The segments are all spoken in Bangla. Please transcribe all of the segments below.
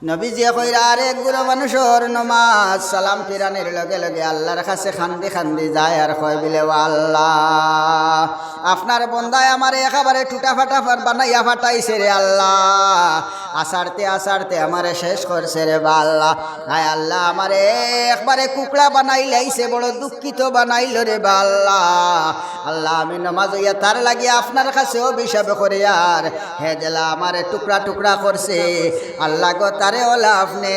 নবীজি কইরা আরেক গুলো মানুষের নমাজ সালাম ফিরানের লগে লগে আল্লাহর কাছে খান্দি খান্দি যায় আর কয় বিলে ও আল্লাহ, আপনার বন্দায় আমার একেবারে টুটা ফাটা বানাইয়া ফাটাইছে রে আল্লাহ, আসারতে আসারতে আমারে শেষ করছে রে বা আল্লাহ। হায় আল্লাহ, আমারে একবারে কুকড়া বানাই লাইছে, বড় দুঃখিত বানাইল রে বা আল্লাহ। আল্লাহ, আমি নমাজ হইয়া তার লাগিয়া আপনার কাছে অভিশাপ করে আর হে জেলা আমারে টুকরা টুকরা করছে আল্লাহ গো, তারে ওলা আপনি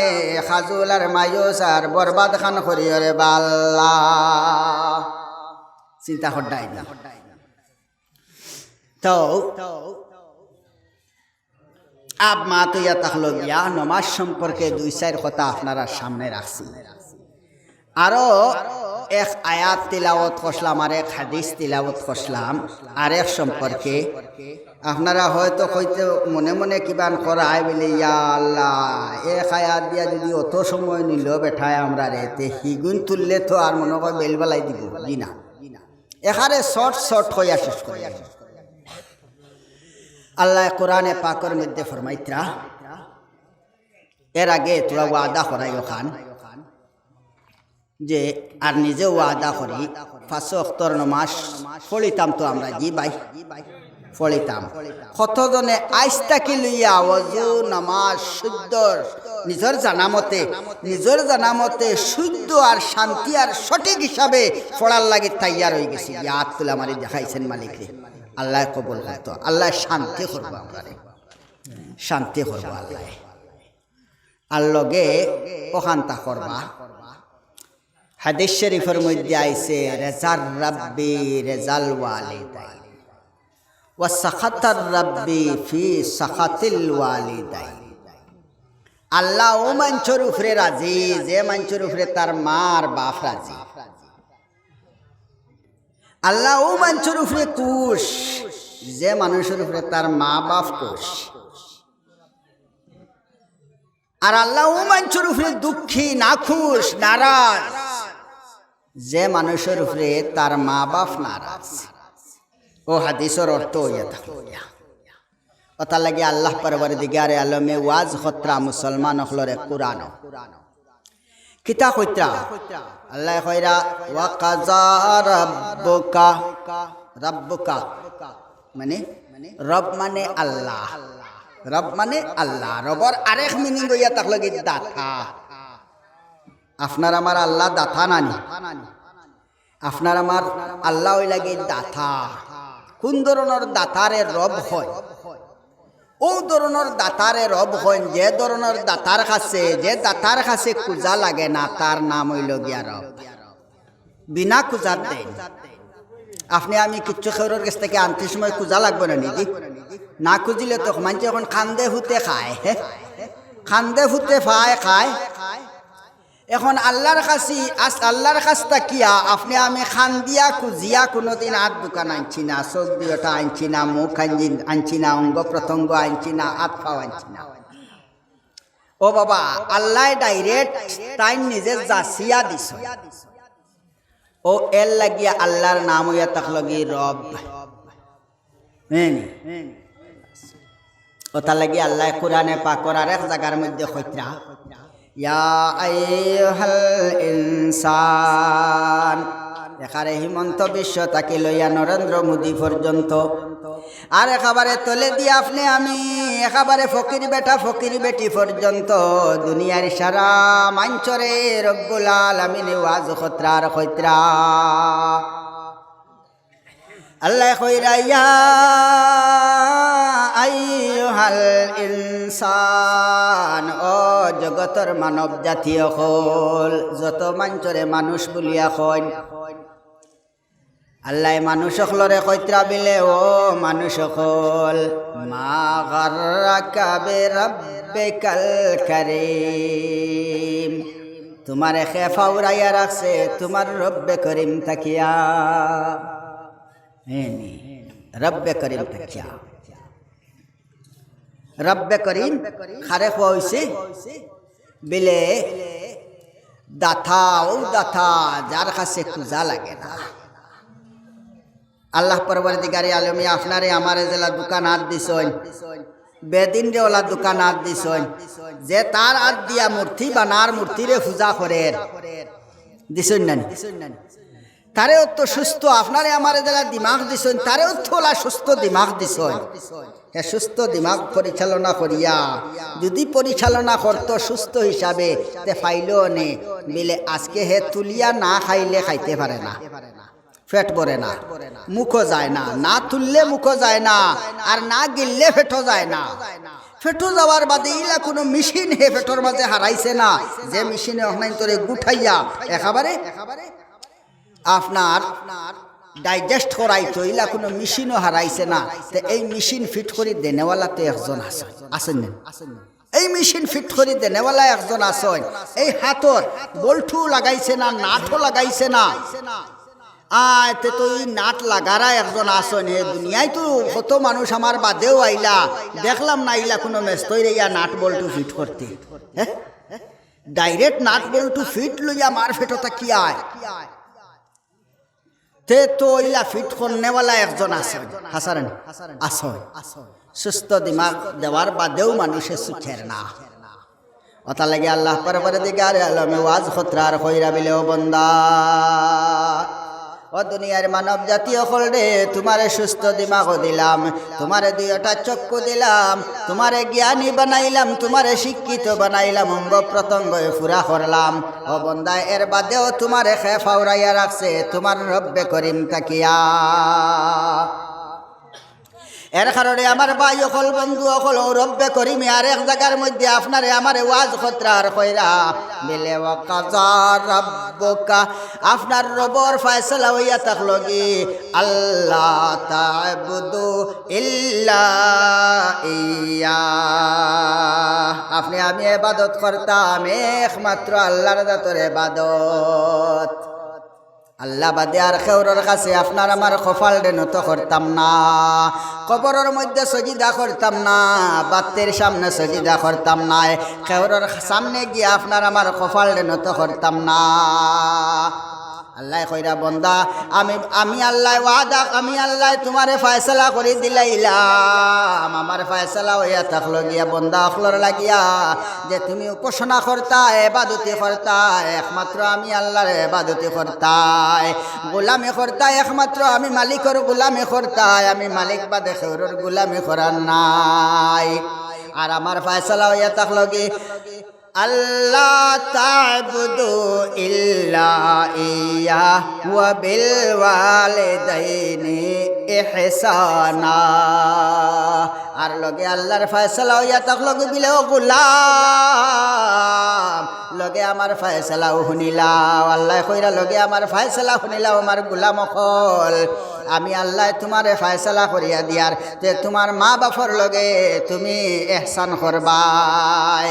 খাজুল আর মায়ুস আর বরবাদ খান করিও রে বা আল্লাহ। চিন্তা হড্ডাই না তো আব মা তো ইয়া তাহলো গিয়া নমাজ সম্পর্কে দুই চার কথা আপনারা সামনে রাখছি। আরো এক আয়াত তিলাওয়াত করলাম আর এক হাদিস তিলাওয়াত করলাম আরেক সম্পর্কে। আপনারা হয়তো হয়তো মনে মনে কিবান করায় বলে ইয়া আল্লাহ, এক আয়াত দিয়া যদি অত সময় নিল বেঠায় আমরা রেতে হিগুন তুললে তো আর মনে হয় বেলবেলাই দিব জি না, এখানে শর্ট শর্ট হইয়া শেষ করে। আল্লাহ কোরআনে পাকের মধ্যে ফরমাইত্রা, এর আগে তোরা ওয়াদা করাই ওখান যে আর নিজে ওয়াদা করি 5 ওয়াক্তর নামাজ পড়িতাম তো আমরা জি ভাই পড়িতাম। কতজনে আইস তাকি লইয়া ওযু নামাজ শুদ্ধ নিজের জানামতে শুদ্ধ আর শান্তি আর সঠিক হিসাবে পড়ার লাগে তৈয়ার হয়ে গেছি। ইয়াদ তুলে আমারে দেখাইছেন মালিক রে, আল্লাহ কবুল করতো, আল্লাহ শান্তি করবো, আমরা শান্তি করবো আল্লাহ আর লগে ওখানটা করবা। হাদিস শরীফের মধ্যে আইছে রেজার রাব্বি রেজাল ওয়ালিদাইন ওয়া সাখাতার রাব্বি ফি সাখাতিল ওয়ালিদাইন। আল্লাহ ও মানুষের উপরে রাজি যে মানুষের উপরে তার মার বাপ রাজি। আল্লাহ ও মানুষের উপরে খুশ যে মানুষের উপরে তার মা বাপ খুশ। আর আল্লাহ ও মানুষের উপরে দুঃখী নাখুশ নারাজ যে মানুষের উপরে তার মা বাপ নারাজ। ও হাদিসের অর্থ হইয়া থাকলো ওটা লাগে আল্লাহ পরবর্তীগারে আলমে ওয়াজ খতরা মুসলমান হলরে কুরআন কিতা কইতা আল্লাহ কইরা ওয়া কাযা রাব্বুকা, রাব্বুকা মানে রব মানে আল্লাহ, রব মানে আল্লাহ। রবর আরেক মিনিং হইয়া থাকলো কি দাতা। আপনার আমার আল্লাহ দাতা নানি, আপনার আমার আল্লাহ ওই লাগে দাতা। কোন ধরনের দাতারে রব হয়? ও ধরনের দাতারে রব হয় যে ধরনের দাতার কাছে কুজা লাগে না, তার নাম হইল গিয়া রব। বিনা কুজার দেন আপনি আমি কিচ্ছু খেউরের কাছ থেকে আনতে সময় কুজা লাগবে না নিজি, না খুঁজিলে তো মানুষ এখন খান্দে ফুতে খায়, খান্দে ফুতে খায়। এখন আল্লাহর কাছটা কিয়া আপনি আমি খান দিয়া খুঁজিয়া কোনোদিন আর দোকান আনছি না, চোখ দিওটা আনছি না, মুখ আনছি না, অঙ্গ প্রত্যঙ্গ আনছি না, হাত পাও আনছি না। ও বাবা, আল্লাহ ডাইরেক্ট তাই নিজে যাচিয়া দিছ। ও এর লাগিয়া আল্লাহর নাম হইয়া থাকল কি রব। ওটা লাগি আল্লাহ কোরআনে পাকের আর এক জায়গার মধ্যে কইত্রা ইয়া আইয়ুহাল ইনসান। এখানে হিমন্ত বিশ্ব তাকে লইয়া নরেন্দ্র মোদী পর্যন্ত আর একেবারে তলে দিয়ে আপনি আমি একেবারে ফকির বেটা ফকির বেটি পর্যন্ত দুনিয়ার সারা মাঞ্চরে রব্বুল আলামিন ওয়াজ খতরার কইত্রা আল্লাহ কইরা ইয়া আইয়ুহাল ইনসান, ও জগতের মানব জাতীয় হল যত মাঞ্চরে মানুষ বলিয়া কইন। আল্লাহ মানুষ হলরে কইত্রা বিলে ও মানুষ হল মা গাররাকা বিরাব্বিকাল কারীম। তোমার খেফা উড়াইয়া রাখছে তোমার রব্বে করিম তাকিয়া, রব্বে করিম তাকিয়া। রব্বে করিম খারে হইছে বিলে দাথা, ও দাথা যার কাছে কুজা লাগে না। আল্লাহ পরবর্তীকারী আলমী আপনারে আমারে জেলা দোকান হাত দিছেন, বেদিন রে ওলা দোকান হাত দিছন যে তার হাত দিয়া মূর্তি বানার মূর্তিরে পূজা করে দিছন না তারেও তো সুস্থ আপনারে আমারে যারা দিমাগ দিছন তারেও তো ওলা সুস্থ দিমাগ দিছন হে সুস্থ দিমাগ পরিচালনা করিয়া যদি পরিচালনা করত সুস্থ হিসাবে তে ফাইলো নে মিলে আজকে হে তুলিয়া না খাইলে খাইতে পারে না পেট ভরে না মুখও যায় না না তুললে মুখও যায় না আর না গিললে পেটও যায় না ফেটো যাওয়ার বাদে ইলা কোনো মেশিন হে ফেটোর মাঝে হারাইছে না যে মেশিনে অনলাইন তোরে গুঠাইয়া একেবারে আপনার ডাইজেস্ট করাইতো ইলা কোনো মেশিনও হারাইছে না তো এই মেশিন ফিট করে দেনেওয়ালা তো একজন আছেন এই মেশিন ফিট করে দেনেওয়ালা একজন আছেন এই হাতর বল্টু লাগাইছে না নাটও লাগাইছে না তে তো এই নাট লাগারা একজন আসন হে দুনিয়ায় তো কত মানুষ আমার বাদেও আইলা দেখলাম না আইলা কোনো মেস্তই ইয়া নাট বল্টু ফিট করতে হ্যাঁ ডাইরেক্ট নাট বল্টু ফিট লইয়া মার ফেটোটা কি আয় তে তো ইলা ফিট করনেওয়ালা একজন আসন হাসারেন আসন সুস্থ দিমাগ দেওয়ার বাদেও মানুষে সুখের না ওটা লাগে আল্লাহ পরে দিকে আরে আলমে ওয়াজ খতরার কইরা বিলেও বন্দা ও দুনিয়ার মানব জাতীয় হলরে তোমারে সুস্থ দিমাগও দিলাম তোমারে দুইটা চক্ষু দিলাম তোমারে জ্ঞানী বানাইলাম তোমারে শিক্ষিত বানাইলাম অঙ্গ প্রত্যঙ্গ পুরা করলাম ও বন্দা এর বাদেও তোমারে খে ফাউরাইয়া রাখছে তোমার রব্বে করিম তাকিয়া এর কারণে আমার ভাই অকল বন্ধু অকল রব্বে করিমি আর এক জায়গার মধ্যে আপনারে আমার ওয়াজ খতরার কইরা বিলে ওয়াকাজা রাব্বুকা আপনার রবর ফয়সালা হইয়া থাকলো কি আল্লাহ তা'বুদু ইল্লা ইয়া আপনি আমি ইবাদত করতাম একমাত্র আল্লাহর জাতের ইবাদত আল্লাহ বাদে আর কেউর কাছে আপনার আমার কপাল নত করতাম না কবরের মধ্যে সজিদা করতাম না বাতের সামনে সজিদা করতাম না কেউর সামনে গিয়ে আপনার আমার কপাল নত করতাম না আল্লাহ কইরা বন্দা আমি আল্লাহ ওয়াদা আমি আল্লাহ তোমারে ফয়সালা করে দিলাইলাম আমার ফয়সালা হইয়া থাকলো গিয়া বন্দা অখলর লাগিয়া যে তুমি উপাসনা করতা ইবাদতি করতা একমাত্র আমি আল্লাহর ইবাদতি করতা গোলামি করতা একমাত্র আমি মালিকের গোলামি করতা আমি মালিক বাদে কেউর গোলামি করার নাই আর আমার ফয়সালা হইয়া থাকলো কি আল্লাহ তা'বুদু ইল্লা ইয়া ওয়া বিল ওয়ালিদাইনি ইহসানা আর লগে আল্লাহর ফয়সালা হইয়া থাকলো বিলে ও গোলাম লগে আমার ফয়সালাও শুনিলাও আল্লাহ কইরা লগে আমার ফয়সালা শুনিলাও আমার গোলাম অকল আমি আল্লাহ তোমারে ফয়সালা করিয়া দিয়ার যে তোমার মা বাপর লগে তুমি ইহসান করবাই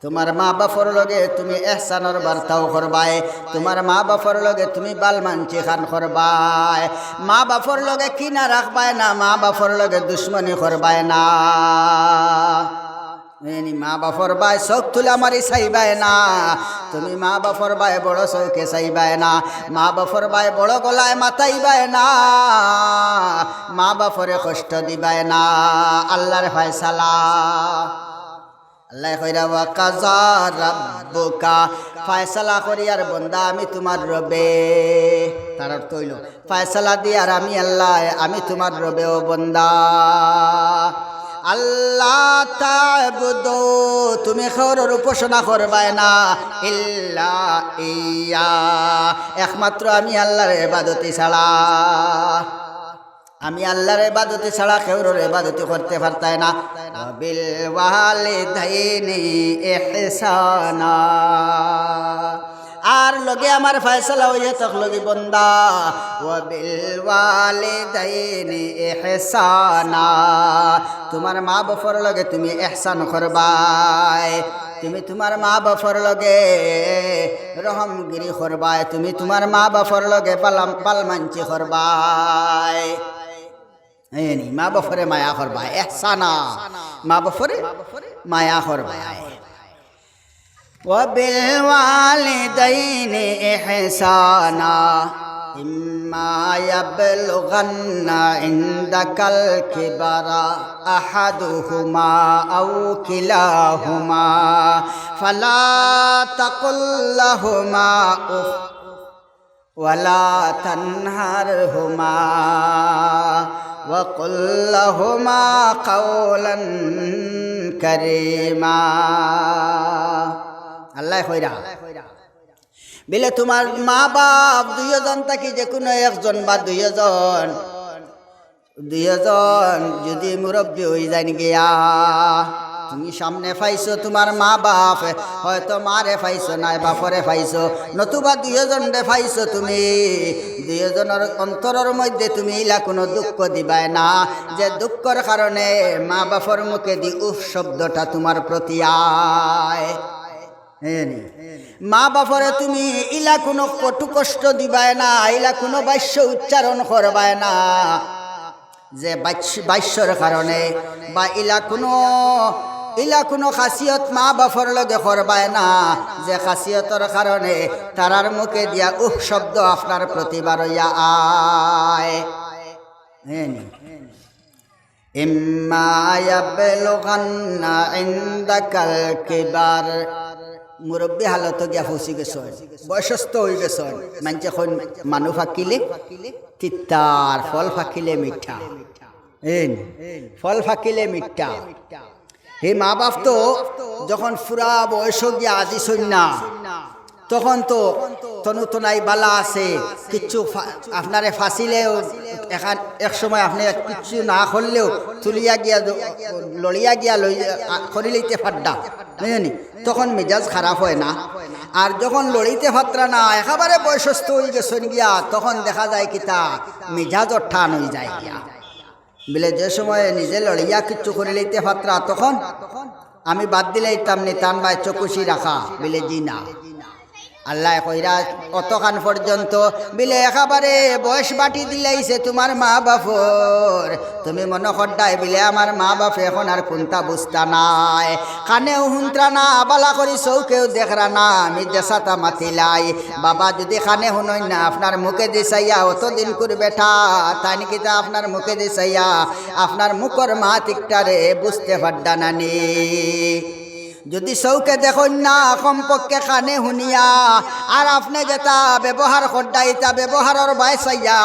তোমার মা বাপর লগে তুমি এহসানর বার্তাও করবাই তোমার মা বাপর লগে তুমি বালমানচি খান করবাই মা বাপর লগে কিনা রাখবাই না মা বাপর লগে দুশ্মনী করবাই না মা বাপর বাই চোখ তুলে আমারই চাইবাই না তুমি মা বাপর বাই বড় চৌকে চাইবাই না মা বাপর বাই বড় গলায় মাতাইবাই না মা বাপরে কষ্ট দিবাই না আল্লাহর ফয়সালা আল্লাহ কইরা ওয়াকাজা রাব্বুকা ফয়সালা করি আর বন্দা আমি তোমার রবে তার অর্থ হইল ফয়সালা দি আর আমি আল্লাহ আমি তোমার রবে ও বন্দা আল্লাহ তা'বুদু তুমি কারোর উপাসনা করবাই না ইল্লা ইয়া একমাত্র আমি আল্লাহর ইবাদতি ছাড়া আমি আল্লাহর ইবাদতি ছাড়া কেউর ইবাদতি করতে পারতাই না বিল ওয়ালিদাইনি ইহসানা আর লগে আমার ফয়সালা হইয়া থাকলো কি বন্দা ওয়া বিল ওয়ালিদাইনি ইহসানা তোমার মা বাপর লগে তুমি ইহসান করবাই তুমি তোমার মা বাপর লগে রহমগিরি করবাই তুমি তোমার মা বাপর লগে পালমানচি করবাই এনি মা বাপরে মায়া করবাই ইহসানা মা বাপরে মায়া করবাই ওয়া বিল ওয়ালিদাইনি ইহসানা ইম্মা ইয়াবলুগান্না ইনদাকাল কিবারা আহাদুহুমা আও কিলাহুমা ফালা তাকুল লাহুমা উফ ওয়ালা তানহারহুমা وقل لهما قولا كريما আল্লাহ কইরা বলে তোমার মা বাপ দুইজন থাকি যে কোনো একজন বা দুইজন যদি মুরব্বী হয়ে যান গিয়া তুমি সামনে পাইছো তোমার মা বাপ হয়তো মারে পাইছো নাই বাপরে পাইছো নতুবা দুইজনে পাইছো তুমি দুইজনের অন্তরের মধ্যে তুমি ইলা কোনো দুঃখ দিবাই না যে দুঃখের কারণে মা বাপর মুখে দি উফ শব্দটা তোমার প্রতি আয় মা বাপরে তুমি ইলা কোনো কটু কষ্ট দিবাই না ইলা কোনো বাক্য উচ্চারণ করবাই না যে বাক্যর কারণে বা ইলা কোনো খাসিয়ত মা বাপর লগে করবায় না যে খাসিয়তর কারণে তারার মুখে দিয়া উহ শব্দ আপনার প্রতিবার হইয়া আয় ইম্মা ইয়াবলুগান্না ইনদাকাল কিবার মুরব্বী হালত গিয়া ফসি গেছ বয়সস্থ হয়ে গেছ মানছে এখন মানু ফাঁকিলে তিতার ফল ফাঁকিলে মিঠা ফল ফাঁকিলে মিঠা হে মা বাপ তো যখন ফুরা বয়স গিয়া আজি সন্না তখন তো তনুতনাই বালা আছে কিচ্ছু আপনারে ফাঁসিলেও এক সময় আপনি কিচ্ছু না করলেও তুলিয়া গিয়া লড়িয়া গিয়া করি লইতে ফাড্ডা বুঝলি তখন মেজাজ খারাপ হয় না আর যখন লড়িতে ফাত্রা না একেবারে বয়সস্থ হয়ে গেছেন গিয়া তখন দেখা যায় কিতা মেজাজ ঠান হয়ে যায় গিয়া বলে যে সময় নিজে লড়িয়া কিচ্ছু করে লইতে ফাত্রা তখন আমি বাদ দিলে তামনি টান বাই চকুশি রাখা বলে জি না আল্লাহ কইরা অতখান পর্যন্ত বিলে একেবারে বয়স বাটি দিলাইছে তোমার মা বাপর তুমি মনে করডাই বিলে আমার মা বাপ এখন আর কোনটা বুঝতা নাই কানেও শুনত্রা না বালা করি চৌকেও দেখরা না আমি দেশাতা মাতিলাই বাবা যদি কানে শুনই না আপনার মুখে দিছাইয়া অতদিন করে বেঠা তাই নাকি তা আপনার মুখে দিছাইয়া আপনার মুখর মা তিকটারে বুঝতে পারডা নানি যদি চৌকে দেখুন না কমপক্ষে কানে শুনিয়া আর আপনি যেটা ব্যবহার করডা এটা ব্যবহারের বাইসাইয়া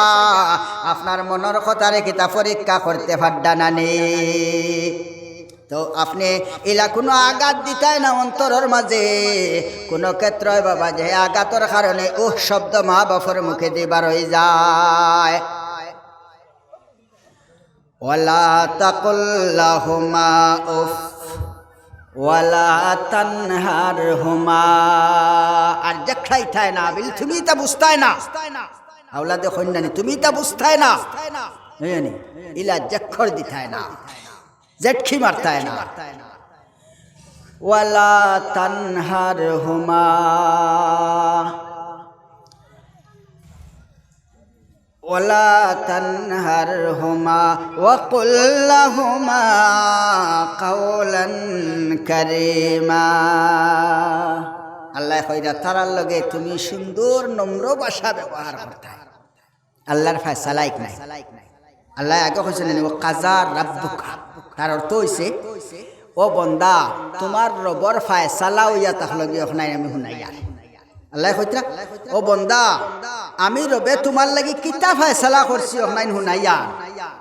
আপনার মনের কথারে কিতা পরীক্ষা করতে পারডা নানি তো আপনি এলা কোনো আঘাত দিতাই না অন্তরের মাঝে কোনো ক্ষেত্রে বাবা যে আঘাতের কারণে উহ শব্দ মা বাপর মুখে দিবার হয়ে যায় ওয়ালা তাকুল লাহুমা উফ ওয়ালা তানহারহুমা আর দেখাই থাই না বলি তুমি তা বুঝতাই না আওলাদে কন্যানি তুমি তা বুঝতাই না জানি ইলা জক্ষর দিতাই না জেটখি মারতাই না ওয়ালা তানহারহুমা ওয়ালা তানহারহুমা ওয়াকুল লাহুমা কাওলান কারীমা আল্লাহ কইরা তারার লগে তুমি সুন্দর নম্র ভাষা ব্যবহার করতে আল্লাহর ফয়সালাইক নাই আল্লাহ আগে কইছেন ও কাজা রাব্বুকা তার অর্থ হইছে ও বান্দা তোমার রবর ফয়সালা হইয়া তার লগে ওখানে আমি শুনাইয়া আল্লাহ কইতরা ও বান্দা আমি রবে তোমার লাগি কিতা ফয়সালা করছি ওখানে শুনাইয়া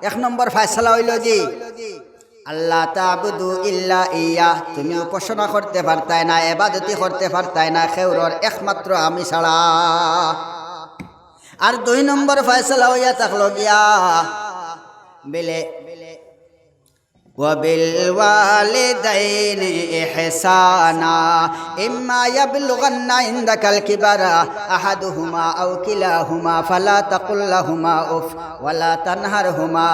এক নম্বর ফয়সালা হইল যে আল্লাহ তা'বুদু ইল্লা ইয়া তুমি উপাসনা করতে পারতাই না ইবাদতি করতে পারতাই না খেউরর একমাত্র আমি ছাড়া আর দুই নম্বর ফয়সালা হইয়া থাকলো গিয়া বেলে وبالوالدين إحسانا إما يبلغن عندك الكبر أحدهما أو كلاهما فلا تقل لهما أف ولا تنهرهما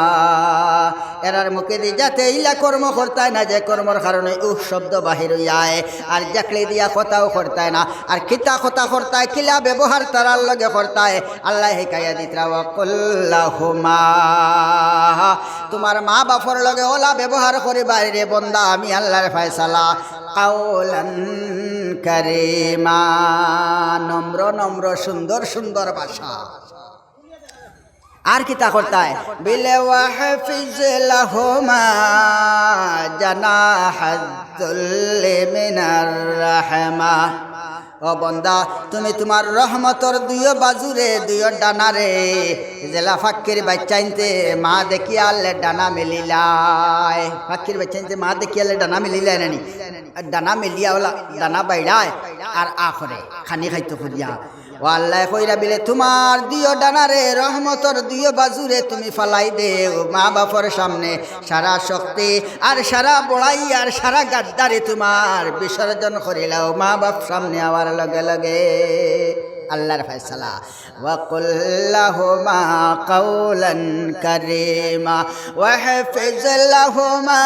এরার মুখে দিয়ে যাতে ইলা কর্ম করতায় না যে কর্মর কারণে উহ শব্দ বাহির হইয়ায় আর জাকলে দিয়া কথাও করতায় না আর কিতা কথা করতায় কিলা ব্যবহার তারার লগে করতায় আল্লাহ হিকায়া দিতরা ওয়াকুল্লাহুমা তোমার মা বাপর লগে ওলা ব্যবহার করে বাইরে বন্দা আমি আল্লাহর ফয়সালা কাওলান কারীমা নম্র নম্র সুন্দর সুন্দর ভাষা আর কি তা করতায় বিলে ওয়াহফিজ লাহুমা জানাহাযুল্লি মিনার রাহমা। ও বন্দা, তুমি তোমার রহমতর দুইও বাজুরে দুইও ডানারে জেলা ফাক্কির বাচ্চাইনতে মা দেখিয়ালে ডানা মেলিলায়। ফাক্কির বাচ্চাইনতে মা দেখিয়ালে ডানা মেলিলায় নানি, ডানা মেলিয়া ওলা ডানা বাইড়ায় আর আখরে খানি খাইতে খুঁজিয়া। ও আল্লাহ কইরা বিলে তোমার দুইও ডানারে রহমতর দুইও বাজুরে তুমি ফালাই দেও মা বাপর সামনে সারা শক্তি আর সারা বড়াই আর সারা গাদ্দারে তোমার বিসর্জন করিলাও মা বাপ সামনে আওয়ার লগে লগে। আল্লাহর ফয়সালা ওয়াকুল লাহুমা কাওলান কারীমা ওয়াহফিজ লাহুমা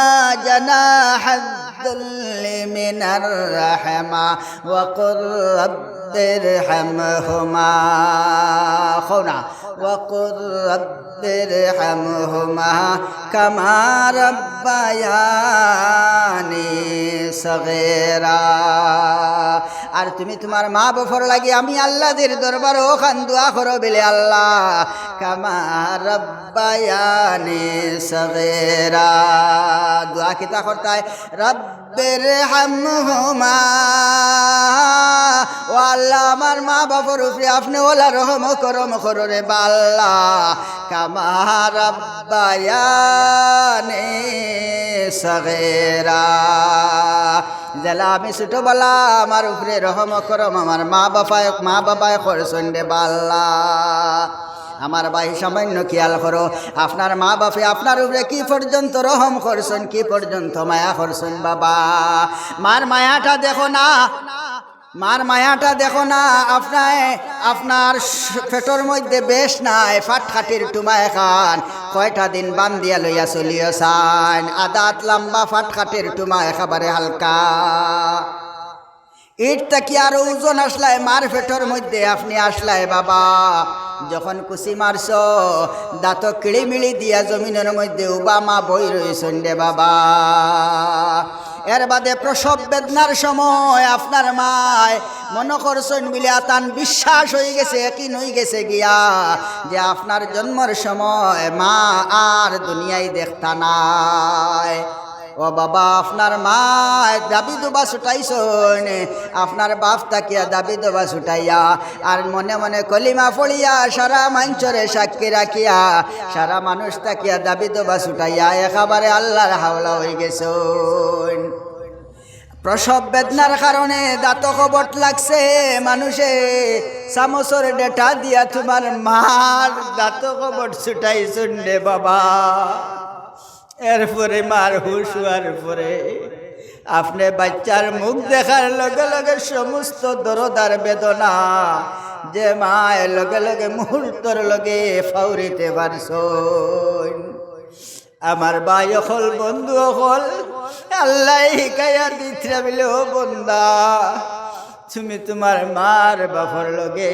জানাহাযুল্লি মিনার রাহমা ওয়াকুর রাব্বিরহামহুমা খুনা ওয়াকুর রাব্বিরহামহুমা কামা রাব্বায়ানি সগীরা। আর তুমি তোমার মা বাপর লাগি আমি আল্লাহদের দরবার ওখান দোয়া করো বিলে আল্লাহ কামা রাব্বায়ানি সগীরা। দোয়া কিতা করতায় রাব্বিরহামহুমা, ও আল্লাহ আমার মা বাপর উপরে আপনি ওলা রহম করম করো রে বাল্লা কামা রাব্বায়ানি সগীরা। জেলা আমি ছোটবেলা আমার উপরে রহম করম আমার মা বাবায় করছেন রে বাল্লা। আমার ভাই সামান্য খেয়াল করো আপনার মা বাপে আপনার উপরে কি পর্যন্ত রহম করছেন, কি পর্যন্ত মায়া করছেন বাবা। মার মায়াটা দেখো না, মার মায়াটা দেখো না। আপনার পেটর মধ্যে বেশ নাই, ফাটখাটির টুমায় খান কয়টা দিন বান্ধিয়া লইয়া চলিও চান, আদাত লম্বা ফাটখাটির টুমা একেবারে হালকা। ইট তাকি আর ওজন আসলায় মার পেটর মধ্যে আপনি আসলায় বাবা। যখন কুচি মারছ দাঁত কিড়িমিড়ি দিয়া জমিনের মধ্যে উবামা বই রয়েছেন রে বাবা। এর বাদে প্রসব বেদনার সময় আপনার মায় মনে করছেন বলে তান বিশ্বাস হয়ে গেছে, একই নই গেছে গিয়া যে আপনার জন্মের সময় মা আর দুনিয়ায় দেখতা নাই। ও বাবা আপনার মা দাবি দোবা ছুটাইছন, আপনার বাপ তাকিয়া দাবি দোবা ছুটাইয়া আর মনে মনে কলিমা পড়িয়া সারা মঞ্চরে সাক্ষী রাখিয়া সারা মানুষ তাকিয়া দাবি দোবা ছুটাইয়া একেবারে আল্লাহর হাওলা হয়ে গেছন। প্রসব বেদনার কারণে দাঁত কবট লাগছে মানুষে চামচর ডেটা দিয়া তোমার মার দাঁত কবট ছুটাইছন রে বাবা। এরপরে মার হুশ হওয়ার পরে আপনি বাচ্চার মুখ দেখার লগে লগে সমস্ত দরদার বেদনা যে মায়ের লগে লগে মুহূর্তর লগে ফাউরিতে পারছন। আমার ভাই হল বন্ধু হল আল্লাহ হিকায়া দিত্রা বিলে ও বন্দা তুমি তোমার মার বাপর লগে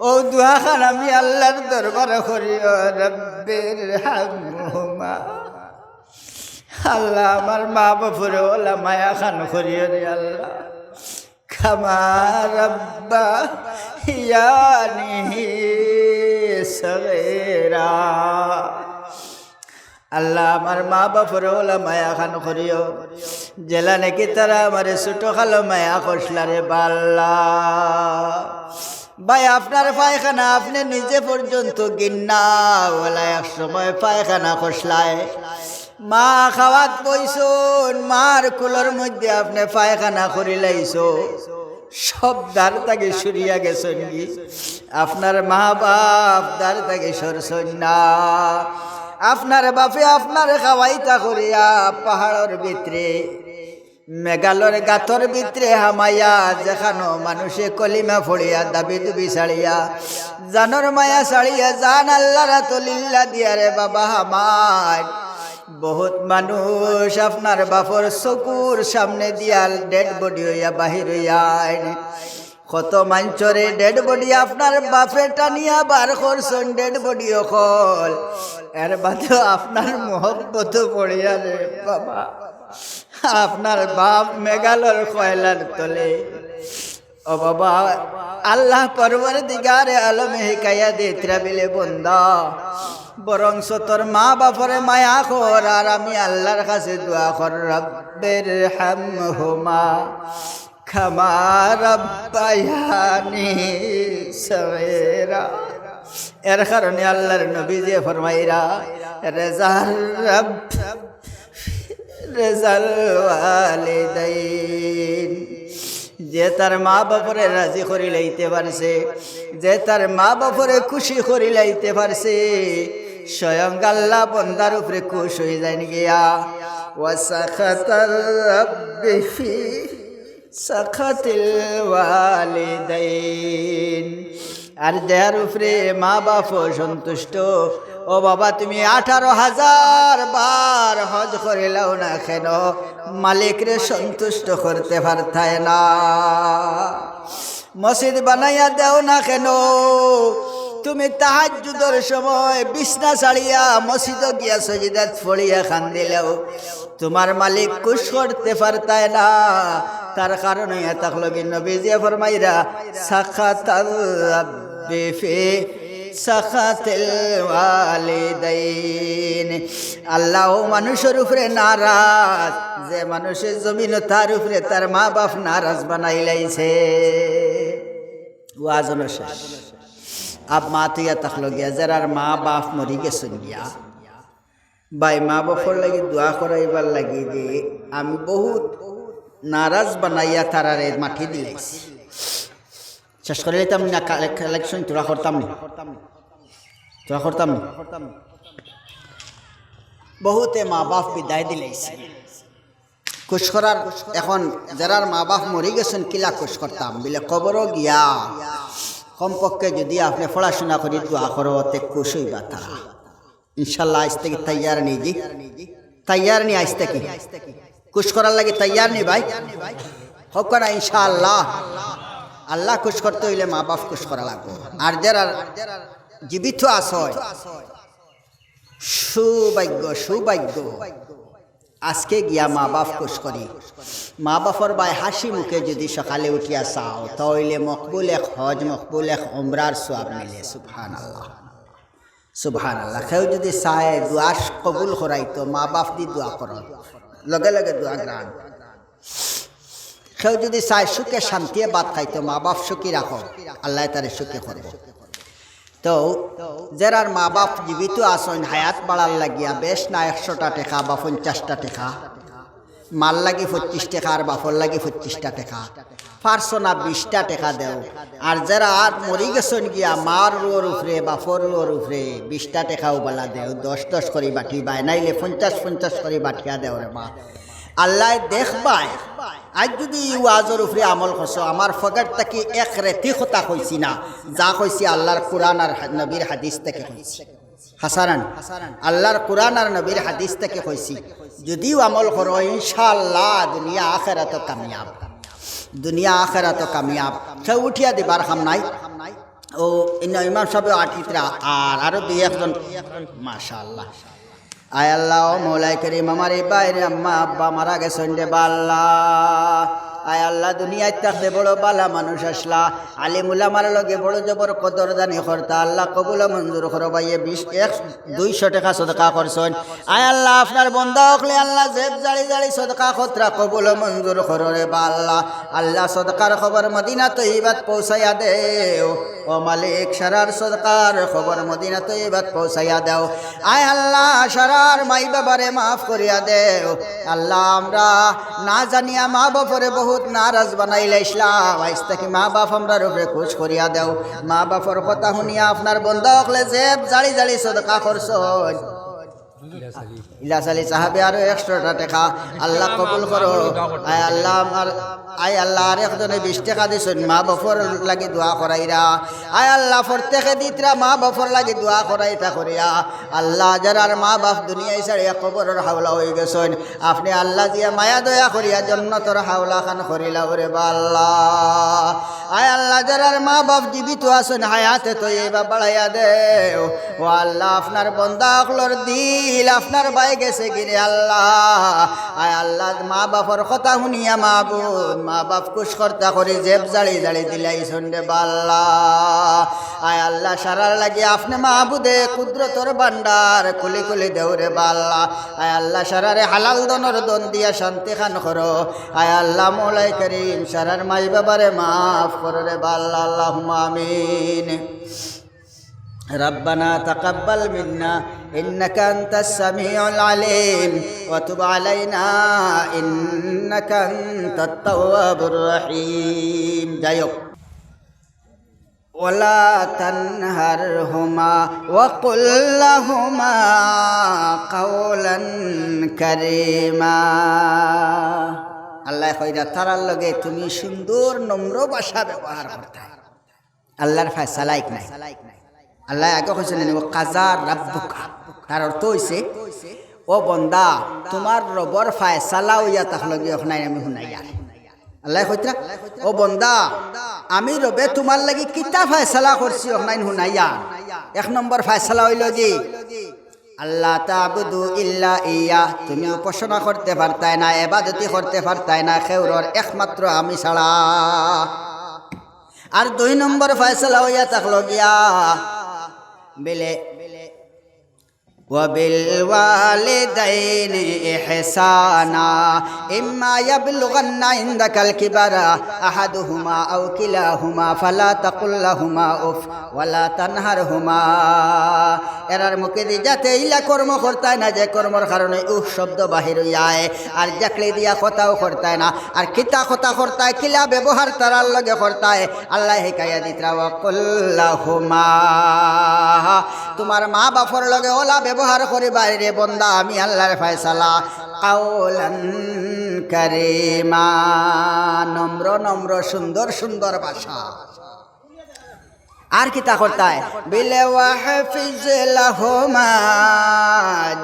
ও দুয়াখান আমি আল্লাহর দরবার করিও রাব্বিরহামহুমা। আল্লাহ আমার মা বাপরে ওলা মায়া খান করিও রে আল্লাহ কামা রাব্বায়ানি সগীরা। আল্লাহ আমার মা বাপরে ওলা মায়া খান করিও জেলা নাকি তারা আমার ছোট খালো মায়া করসলা রে বাল্লা। ভাই আপনার পায়খানা আপনি নিজে পর্যন্ত গিন্না ওলা এক সময় পায়খানা কষলায় মা খাওয়াত পয়সন মার কুলোর মধ্যে আপনি পায়খানা করিলাইছ সব দ্বার তাকে সরিয়া গেছেন কি আপনার মা বাপ দ্বার তাকে সরছেন না। আপনার বাপে আপনার খাওয়াইতা করিয়া পাহাড়ের ভিতরে মেঘালয়ের গাতর ভিতরে হামাইয়া যেখানো মানুষে কলিমা ফড়িয়া দাবি দুবি ছাড়িয়া জানর মায়া ছাড়িয়া জান আল্লাহর তলিল্লা দিয়া রে বাবা হামার বহুত মানুষ আপনার বাপর চকুর সামনে দিয়া ডেড বডি হইয়া বাহির হইয়া কত মাঞ্চরে ডেড বডি আপনার বাপে টানিয়া বার করছেন ডেড বডি অকল এর বাদে আপনার মহব্বত পড়িয়া রে বাবা আপনার বাপ মেঘালয়ের কয়লার তলে ও বাবা আল্লাহ পরওয়ারদিগারে আলম হিকায়া দে ত্রাবিলে বন্দা বরং তোর মা বাপরে মায়া কর আর আমি আল্লাহর কাছে দোয়া কর রব্বির হামহুমা কামা রাব্বায়ানি সগীরা। এর কারণে আল্লাহর নবী যে ফরমাইরা রেজাল রব রেজাল ওয়ালিদাইন, যে তার মা বাপরে রাজি করি লাইতে পারছে, যে তার মা বাপরে খুশি করি লাইতে পারছে, স্বয়ং আল্লাহ বন্দার উপরে খুশ হয়ে যায় গিয়া। ওয়াসাখাতার রাব্বি ফি সাখাতিল ওয়ালিদাইন, আর দেহার উপরে মা বাপ সন্তুষ্ট। ও বাবা তুমি 18,000 বার হজ করিলাও না কেন মালিকরে সন্তুষ্ট করতে পারতায় না? মসজিদ বানাইয়া দেও না কেন? তুমি তাহাজ্জুদের সময় বিছনা ছাড়িয়া মসজিদ গিয়া সজিদাত পড়িয়া কান্দিলেও তোমার মালিক খুশ করতে পারতায় না। তার কারণে থাকলো কি নবীজি ফরমাইরা সাখাতাল রাব্বি ফি সাখাতিল ওয়ালিদাইন, আল্লাহ মানুষের উপরে নারাজ, যে মানুষের জমিন তার উপরে তার মা বাপ নারাজ বানাই লাইছে। ওয়াজন শেষ। আব মা তুইয়া থাকলো গিয়া যারার মা বাপ মরি গেছেন গিয়া ভাই মা বাপর লাগি দোয়া করাইবার লাগি যে আমি বহুত নারাজ বানাইয়া তারারে মাটি দিলাইছি। শেষ করে লইতাম না কালেকশন তোরা করতাম না, তোরা করতাম না। বহুতে মা বাপ বিদায় দিলাইছে খুশ করার। এখন যারার মা বাপ মরি গেছেন কিলা খুশ করতাম বলে কবরও গিয়া কমপক্ষে যদি আপনি পড়াশোনা করি দোয়া করো তে খুশ হইবা তারা ইনশাল্লাহ। আজ থেকে তৈয়ার নেই জি, তৈয়ার নেই আজ থেকে খুশ করার লাগে তৈয়ার নেই ভাই, হোক না ইনশাআল্লাহ। আল্লাহ খুশ করতে হইলে মা বাপ খুশ করা লাগবে। আর যারা জীবিত আছে সৌভাগ্য সৌভাগ্য আজকে গিয়া মা বাপ খুশ করি। মা বাপর ভাই হাসি মুখে যদি সকালে উঠিয়া চাও তাহলে মকবুল এক হজ মকবুল এক উমরার সওয়াব মিলে। সুবহানাল্লাহ সুবহানাল্লাহ। কেউ যদি চায় দোয়া কবুল করাইতো মা বাপ দি দোয়া করো লগে লগে দোয়া গ্রহণ। কেউ যদি চায় সুখে শান্তিয়ে বাদ খাইতো মা বাপ সুখী রাখো আল্লাহ তারে সুখে করব। তো যারার মা বাপ জীবিত আসেন হায়াত বাড়ার লাগিয়া বেশ না 100টা টাকা বা 50টা টাকা মাল লাগি 25 টাকা আর বাপর লাগি 25টা টাকা, 500 না 20টা টাকা দেও। আর যারা আর মরি গেছেন গিয়া মার রোর উপরে বাপর রোর উপরে 20টা টাকাও বলা দেও, 10 করে বাটি বাই নাইলে 50 করে বাটিয়া দেও রে মা। আল্লাহ দেখবায় আজ যদি ওয়াজের উপরে আমল করছো আমার ফগর থেকে এক রেতি কথা কইছি না, যা কইছি আল্লাহর কোরআন আর নবীর হাদিস থেকে কইছি। হাসারান আল্লাহর কোরআন আর নবীর হাদিস থেকে কইছি, যদিও আমল করো ইনশাআল্লাহ দুনিয়া আখিরাত কামিয়াব, দুনিয়া আখিরাত কামিয়াব। সে উঠিয়া দিবার কাম নাই। ও ইমাম সাহেব আটিতরা আর আরো দুই একজন মাশাআল্লাহ। আয় আল্লাহ মৌলাই করিম আমার এই বাইরে আম্মা আব্বা মারা গেছেন রে আল্লাহ। আয় আল্লাহ দুনিয়ায় থাকতে বড় বালা মানুষ আসলা, আলিমুল্লাহ মার লগে বড় জবর কদর দানি করতা আল্লাহ কবুল মঞ্জুর করো। ভাইয়ে 200 টাকা সদকা করছেন। আয় আল্লাহ আপনার বন্দা হকলে আল্লাহ জেব জাড়ি জাড়ি সদকা খতরা কবুল মঞ্জুর করো রে বা আল্লাহ। আল্লাহ সদকার খবর মদিনা তৈবাত পৌঁছাইয়া দেও। ও মালিক সারার সদকার খবর মদিনা তৈবাত পৌঁছাইয়া দেও। আয় আল্লাহ সারার মাই বাবারে মাফ করিয়া দেও। আল্লাহ আমরা না জানিয়া মা বাপরে বহুত নারাজ বানাইলে ইসলাম, আজ থেকে মা বাপ আমরা রূপে খুশ করিয়া দেও। মা বাপর কথা শুনিয়া আপনার বন্ধা হকলে জেব জাড়ি জাড়ি সদকা করছো। ইলাস আলী সাহাবে আরো 100টা টাকা আল্লাহ কবুল করো। আয় আল্লাহ আয় আল্লাহ আর একজনে 20 টাকা দিছেন মা বাপর লাগি দোয়া করাইরা। আয় আল্লাহ প্রত্যেকে দিতরা মা বাপর লাগি দোয়া করাইতা করিয়া। আল্লাহ যারার মা বাপ দুনিয়ায় ছাড়িয়া কবরের হাওলা হয়ে গেছেন আপনি আল্লাহ দিয়া মায়া দয়া করিয়া জান্নাতের হাওলা খান করিলা ওরে বা আল্লাহ। আয় আল্লাহ যারার মা বাপ জীবিত আছেন হায়াতে তো এইবা বাড়াইয়া দেও। ও আল্লাহ আপনার বন্দা হকলর দিন দিল আপনার বাই গেছে গিরে আল্লাহ। আয় আল্লাহ মা বাপর কথা শুনিয়া মাহবুদ মা বাপ কুশ কর্তা করে জেব জাড়ি জাড়ি দিলাই সন্ডে বাল্লা। আয় আল্লাহ সারার লাগে আপনি মাহবুদে কুদরতর ভান্ডার কুলি কুলি দেউরে বাল্লা। আয় আল্লাহ সারারে হালাল দনর দন দিয়া শান্তি খান করো। আয় আল্লাহ মৌলাই করিম সারার মাই বাবারে মাফ করো রে বাল্লা। আল্লাহুম্মা আমিন। ربنا تقبل منا إنك أنت السميع العليم وتب علينا إنك أنت التواب الرحيم. جايوك ولا تنهرهما وقل لهما قولا كريما. আল্লাহ কইরা তারার লগে তুমি সুন্দর নম্র ভাষা ব্যবহার করতে। আল্লাহর ফয়সালাইক নাই। আল্লাহ আগে কইছেন ও কাজা রাব্বুকা, তার অর্থ হইছে ও বন্দা তোমার রবর ফয়সালা হইয়া তাহলে ওখানে আমি শুনাইয়া। আল্লাহ কইতরা ও বন্দা আমি রবে তোমার লাগি কিতা ফয়সালা করছি ওখানে শুনাইয়া। এক নম্বর ফয়সালা হইল কি আল্লাহ তা'বুদু ইল্লা ইয়া, তুমি উপাসনা করতে পারতাই না, ইবাদতি করতে পারতাই না খেউরর একমাত্র আমি ছাড়া। আর দুই নম্বর ফয়সালা হইয়া থাকলো গিয়া বেলে وبالوالدين إحسانا إما يبلغن عندك الكبر أحدهما أو كلاهما فلا تقل لهما أف ولا تنهرهما. এরার মুখে যাতে ইলা কর্ম করতায় না যে কর্মর কারণে উহ শব্দ বাহির হইয়ায়, আর জাকলি দিয়া কথাও করতায় না, আর কিতা কথা করতায় কিলা ব্যবহার তারার লগে করতায়। আল্লাহ হিকায়া দিতরা ওয়াকুল্লাহুমা, তোমার মা বাপর লগে ওলা ব্যবহার করে বাইরে বন্দা আমি আল্লাহর ফয়সালা কাওলান কারীমা, নম্র নম্র সুন্দর সুন্দর ভাষা। আর কিতা করতায় বিলে ওয়াহফিজ লাহুমা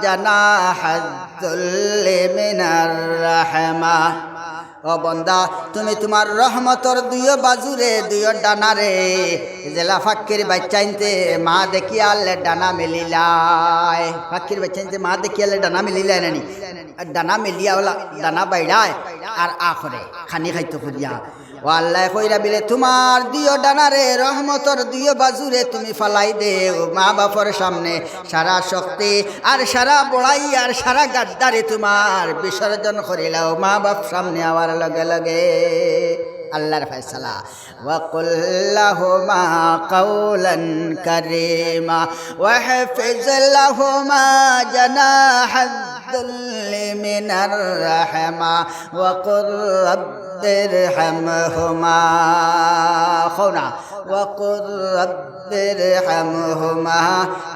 জানাহাযুল্লি মিনার রাহমা। ও বন্দা তুমি তোমার রহমতর দুইও বাজুরে দুইও ডানারে জেলা ফাক্কির বাচ্চাইনতে মা দেখিয়ালে ডানা মেলিলায়। ফাক্কির বাচ্চাইনতে মা দেখিয়ালে ডানা মেলিলায় নানি, ডানা মেলিয়া ওলা ডানা বাইড়ায় আর আখরে খানি খাইতো করিয়া। ও আল্লাহ কইরা বিলে তোমার দুইও ডানারে রহমতর দুইও বাজুরে তুমি ফালাই দেও মা বাপর সামনে সারা শক্তি আর সারা বড়াই আর সারা গাদ্দারে তোমার বিসর্জন করিলাও মা বাপ সামনে আওয়ার লগে লগে। আল্লাহর ফয়সালা ওয়াকুল লাহুমা কাওলান কারীমা ওয়াহফিজ লাহুমা জানাহাযুল্লি মিনার রাহমা ওয়াকুর রাব্বিরহামহুমা খুনা ওয়াকুর রাব্বিরহামহুমা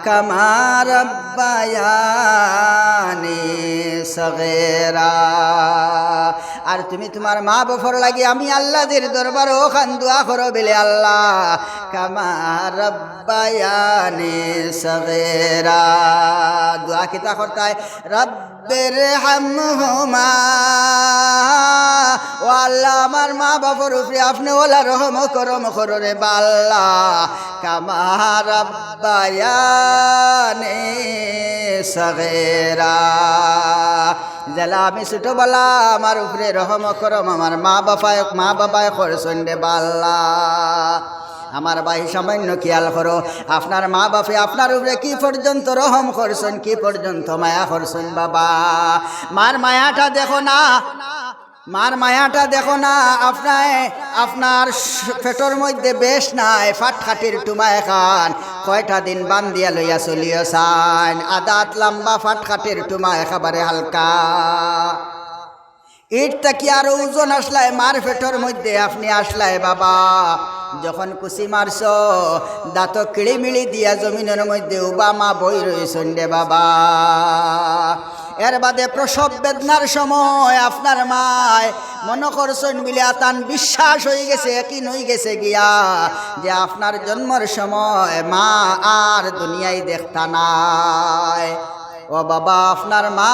কামা রাব্বায়ানি সগীরা। আর তুমি তোমার মা বাপর লাগি আমি আল্লাহদের দরবারে ওখান দোয়া করো বেলে আল্লাহ কামা রাব্বায়ানি সগীরা। দোয়া কিতা করতায় রাব্বিরহামহুমা, ও আল্লাহ আমার মা বাপর উপরে আপনি ওলা রহম করম করো রে বাল্লা কামা রাব্বায়ানি সগীরা। জেলা আমি ছোটবেলা আমার উপরে রহম করম আমার মা বাবায় করছেন রে বাল্লা। আমার ভাই সামান্য খেয়াল করো আপনার মা বাপে আপনার উপরে কি পর্যন্ত রহম করছেন, কি পর্যন্ত মায়া করছেন। বাবা মার মায়াটা দেখো না, মার মায়াটা দেখো না। আপনার পেটর মধ্যে বেশ নাই, ফাটখাটির টুমায় খান কয়টা দিন বান্ধিয়া লইয়া চলিও চান, আদাত লম্বা ফাটখাটির টুমা একেবারে হালকা। ইটটা কি আরো ওজন আসলায় মার পেটর মধ্যে আপনি আসলায় বাবা যখন কুচি মারছ দাঁত কিড়িমিড়ি দিয়া জমিনের মধ্যে উবামা বই রয়েছেন রে বাবা। এর বাদে প্রসব বেদনার সময় আপনার মায় মনে করছেন মিলে আতান বিশ্বাস হয়ে গেছে, একই হয়ে গেছে গিয়া যে আপনার জন্মের সময় মা আর দুনিয়ায় দেখতা নাই। ও ও বাবা আপনার মা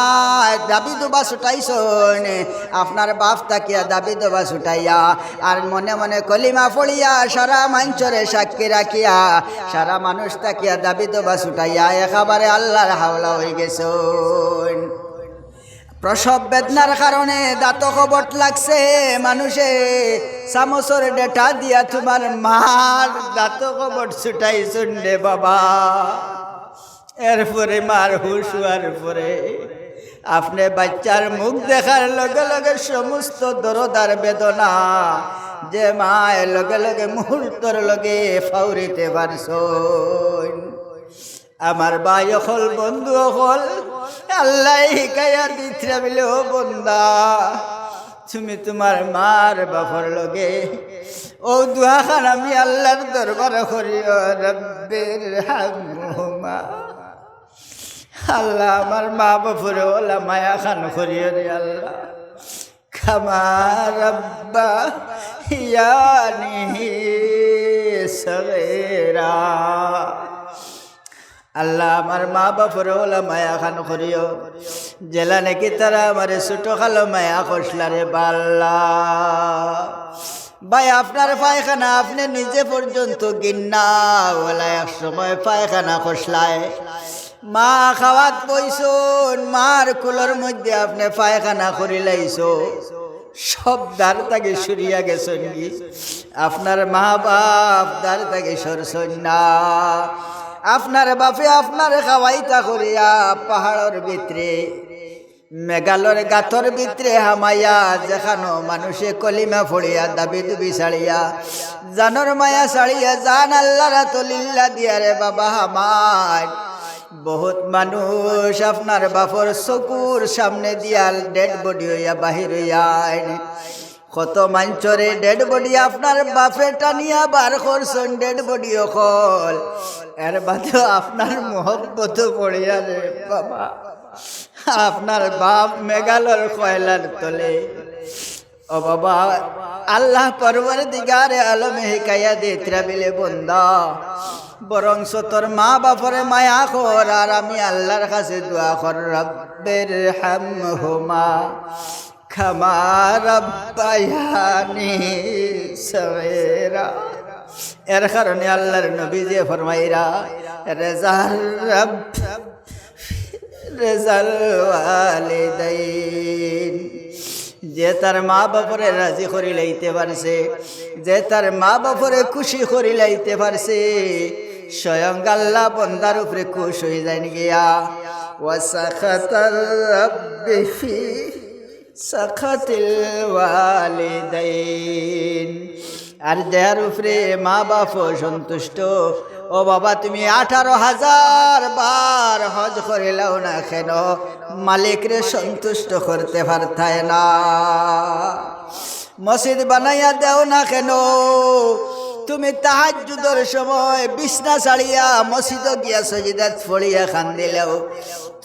দাবি দুবা ছুটাইছন, আপনার বাপ তাকিয়া দাবি দুবা ছুটাইয়া আর মনে মনে কলিমা ফড়িয়া সারা মঞ্চরে সাক্ষী রাখিয়া সারা মানুষ তাকিয়া দাবি দুবা ছুটাইয়া একেবারে আল্লাহর হাওলা হয়ে গেছন। প্রসব বেদনার কারণে দাঁত কবট লাগছে, মানুষে চামচর ডেটা দিয়া তোমার মার দাঁত কবট ছুটাইছুন রে বাবা। এরপরে মার হুশ হওয়ার পরে আপনি বাচ্চার মুখ দেখার লগে লগে সমস্ত দরদার বেদনা যে মায়ের লগে লগে মুহূর্তর লগে ফাউরিতে পারছন। আমার ভাই হল বন্ধু হল আল্লাহ হিকাইয়া দিত্রা বিলে ও বন্দা তুমি তোমার মার বাপর লগে ও দুয়াখান আমি আল্লাহর দরবারে করিও রব্বির হামহুমা। আল্লাহ আমার মা বাপরে ওলা মায়া খান করিও রে আল্লাহ, খামা রব্বা ইয়ানি সগীরা। আল্লাহ আমার মা বাপরে ওলা মায়া খান করিও, জেলা নাকি তারা আমার ছোট খালো মায়া কষলা রে বাল্লা। ভাই আপনার পায়খানা আপনি নিজে পর্যন্ত গিন্না ওলা এক সময় পায়খানা কষলায়, মা খাওয়াত বইছুন, মার কুলোর মধ্যে আপনি পায়খানা করি লাইছো, সব দ্বার তাকে সরিয়া গেছেন কি আপনার মা বাপ দ্বার তাকে সরছন না। আপনার বাপে আপনার খাওয়াইতা করিয়া পাহাড়ের ভিতরে মেঘালয়ের গাথর ভিতরে হামাইয়া যেখানো মানুষে কলিমা ফড়িয়া দাবি দুবি ছাড়িয়া জানর মায়া ছাড়িয়া জান আল্লাহরা তলিল্লা দিয়া রে বাবা হামায়। বহুত মানুষ আপনার বাপর চকুর সামনে দিয়াল ডেড বডি হইয়া বাহির হইয়া কত মাঞ্চরে ডেড বডি আপনার বাপে টানিয়া বার করছেন ডেড বডি অকল, এর বাদেও আপনার মোহব্বত পড়িয়া রে বাবা আপনার বাপ মেঘালয়ের কয়লার তলে। ও বাবা আল্লাহ পরওয়ারদিগারে আলমে হিকাইয়া দিত্রা বিলে বন্দা বরং তোর মা বাপরে মায়া কর আর আমি আল্লাহর কাছে দোয়া কর রব্বির হামহুমা কামা রাব্বায়ানি সগীরা। এর কারণে আল্লাহর নবী যে ফরমাইরা রেজাল রব রেজাল ওয়ালিদাইন, যে তার মা বাপরে রাজি করি লাইতে পারছে, যে তার মা বাপরে খুশি করি লাইতে পারছে, স্বয়ং আল্লাহ বন্দার উপরে খুশ হয়ে যায় গিয়া। ওয়াসাখাতার রাব্বি ফি সাখাতিল ওয়ালিদাইন, আর যার উপরে মা বাপ সন্তুষ্ট, ও বাবা তুমি 18,000 বার হজ করিলাও না কেন মালিকরে সন্তুষ্ট করতে পারতায় না? মসজিদ বানাইয়া দেও না কেন তুমি তাহাজ্জুদের সময় বিছনা ছাড়িয়া মসজিদে গিয়া সজিদাত পড়িয়া কান্দিলেও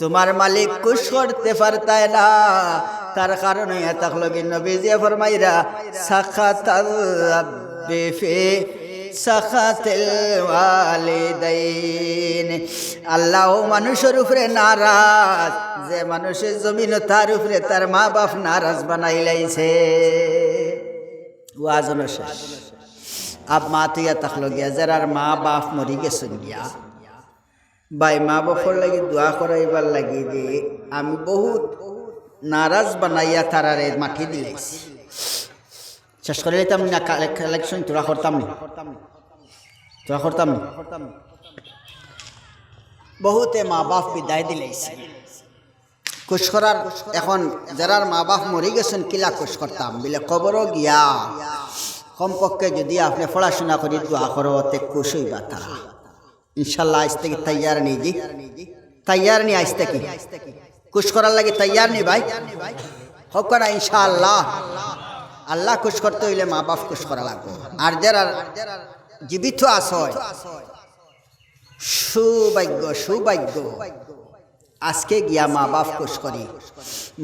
তোমার মালিক খুশ করতে পারতায় না? তার কারণে এতগুলো নবীজি ফরমাইরা সাখাতাল রাব্বি ফি সাখাতিল ওয়ালিদাইন। আল্লাহ মানুষের উপরে নারাজ, যে মানুষের জমিন তার উপরে তার মা বাপ নারাজ বানাই লাইছে। ওয়াজন শেষ আব মা তুইয়া তাকলো গিয়া যারার মা বাপ মরি গেছেন গিয়া ভাই মা বাপর লাগি দোয়া করাইবার লাগি যে আমি বহুত নারাজ বানাইয়া তারারে মাটি দিলাইছি। শেষ করে লইতাম না কালেকশন তোরা করতাম নি, তোরা করতাম নি। বহুতে মা বাপ বিদায় দিলাইছে খুশ করার। এখন যারার মা বাপ মরি গেছেন কিলা খুশ করতাম বলে কবরও গিয়া কমপক্ষে যদি আপনি পড়াশোনা করি দোয়া করো তে খুশ হইবা তারা ইনশাল্লাহ। আজ থেকে তৈয়ার নেই জি, তৈয়ার নি আজ থেকে খুশ করার লাগে তৈয়ার নি ভাই হোক না ইনশাআল্লাহ। আল্লাহ খুশ করতে হইলে মা বাপ খুশ করা লাগবে। আর যারা জীবিত আছে সৌভাগ্য সৌভাগ্য আজকে গিয়া মা বাপ খুশ করি।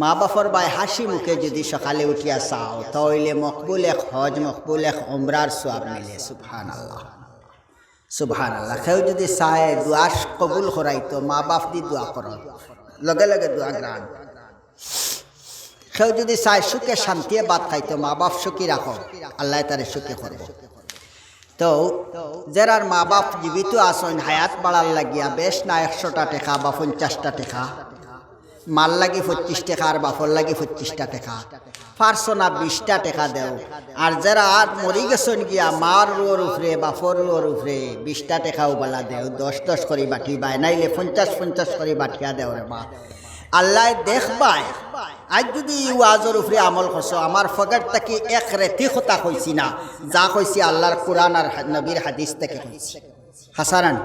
মা বাপর ভাই হাসি মুখে যদি সকালে উঠিয়া চাও তাহলে মকবুল এক হজ মকবুল এক উমরার সওয়াব মিলে। সুবহানাল্লাহ সুবহানাল্লাহ। কেউ যদি চায় দোয়া কবুল করাইতো মা বাপ দি দোয়া করো লগে লগে দোয়া গ্রহণ। কেউ যদি চায় সুখে শান্তিয়ে ভাত খাইতো, মা বাপ সুখী রাখো, আল্লাহ তারে সুখী করবো। তো যারার মা বাপ জীবিত আসেন হায়াত বাড়ার লাগিয়া বেশ না 100টা টাকা বা 50টা টাকা, মাল লাগি 25 টাকা আর বাপর লাগি 25টা টাকা, 500 না 20টা টাকা দেও। আর যারা আর মরি গেছেন গিয়া মার রুয়োর উপরে বাপর রুয়োর উপরে 20টা টাকাও বলা দেও, 10 করে বাটি বাই, নাইলে 50 করে বাটিয়া দেও রে মা। আল্লাহ দেখবাই আজ যদি ওয়াজের উপরে আমল করছো, আমার ফগর থেকে এক রেতি কথা কইছি না, যা কইছি আল্লাহর কোরআন আর নবীর হাদিস থেকে কইছি। হাসারান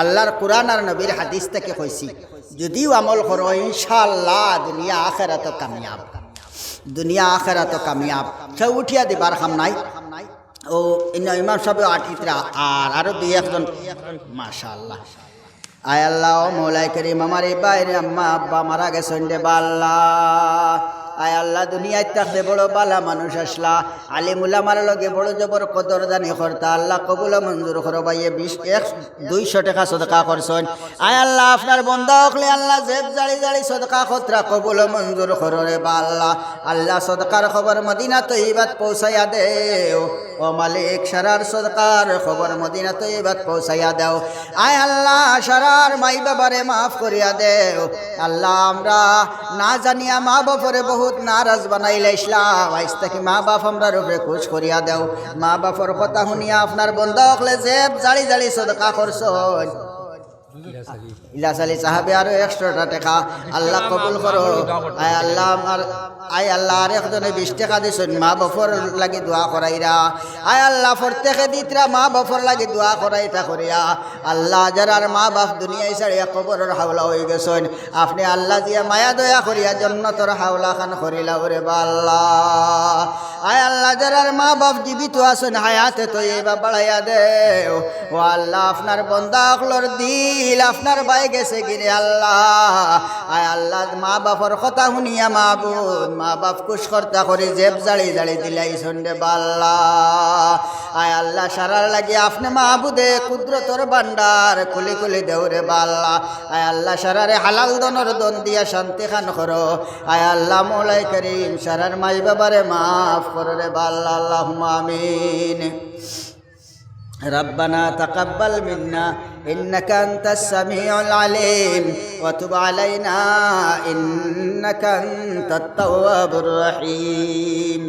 আল্লাহর কোরআন আর নবীর হাদিস থেকে কইছি, যদিও আমল করো ইনশাআল্লাহ দুনিয়া আখিরাত কামিয়াব, দুনিয়া আখিরাত কামিয়াব। কেউ উঠিয়া দিবার খাম নাই। ও ইমাম সাহেব আটিতরা আর আরো 2-1 মাশাআল্লাহ। আয় আল্লাহ ও মৌলাই করিম, আমার এই বাইরে আম্মা আব্বা মারা গেছেন রে বাল্লাহ। আয় আল্লাহ দুনিয়ায় থাকতে বড় বালা মানুষ আসলা, আলিম উলামার লগে বড় জবর কদর দানি করতা, আল্লাহ কবুল মঞ্জুর করো। ভাইয়ে 200 টাকা সদকা করছেন। আয় আল্লাহ আপনার বন্দা হকলে আল্লাহ জেব জাড়ি জাড়ি সদকা খতরা কবুল মঞ্জুর করো রে বাল্লাহ। আল্লাহ সদকার খবর মদিনা তৈবাত পৌঁছাইয়া দেও। ও মালিক সারার সদকার খবর মদিনা তৈবাত পৌঁছাইয়া দেও। আয় আল্লাহ সারার মাই বাবারে মাফ করিয়া দেও। আল্লাহ আমরা না জানিয়া মা বাপরে বহুত নারাজ বানাইলে ইসলাম, আইজ থেকে মা বাপ আমরা রূপে খুশ করিয়া দেও। মা বাপর কথা শুনিয়া আপনার বন্ধ হকলে জেব জাড়ি জাড়ি সদকা করছন। ইলাস আলী সাহাবে আরো 100টা টাকা আল্লাহ কবুল করো। আয় আল্লাহ আমার আয় আল্লাহ আর একজনে 20 টাকা দিছেন, মা বাপর লাগি দোয়া করাইরা। আয় আল্লাহ প্রত্যেকে দিতরা মা বাপর লাগি দোয়া করাইতা করিয়া। আল্লাহ যারার মা বাপ দুনিয়ায় ছাড়িয়া কবরের হাওলা হয়ে গেছেন, আপনি আল্লাহ দিয়া মায়া দয়া করিয়া জান্নাতের হাওলা খান করিলা ওরে আল্লাহ। আয় আল্লাহ যারার মা বাপ জীবিত আছেন হায়াতে তৈবা বাড়াইয়া দেও। ও আল্লাহ আপনার বন্দা হকলর দিল আপনার বাই গেছে গিরে আল্লাহ। আয় আল্লাহ মা বাপর কথা শুনিয়া মাহবুদ মা বাপ কুশ কর্তা করে জেব জাড়ি জাড়ি দিলাই সন্ডে বাল্লা। আয় আল্লাহ সারার লাগে আপনি মাহবুদে কুদরতর ভান্ডার খুলি খুলি দেওরে বাল্লা। আয় আল্লাহ সারারে হালাল দনর দন দিয়া শান্তি খান করো। আয় আল্লাহ মৌলাই করিম সারার মাই বাবারে মাফ করো রে বাল্লা। আল্লাহুম্মা আমিন। ربنا تقبل منا إنك أنت السميع العليم وتب علينا إنك أنت التواب الرحيم.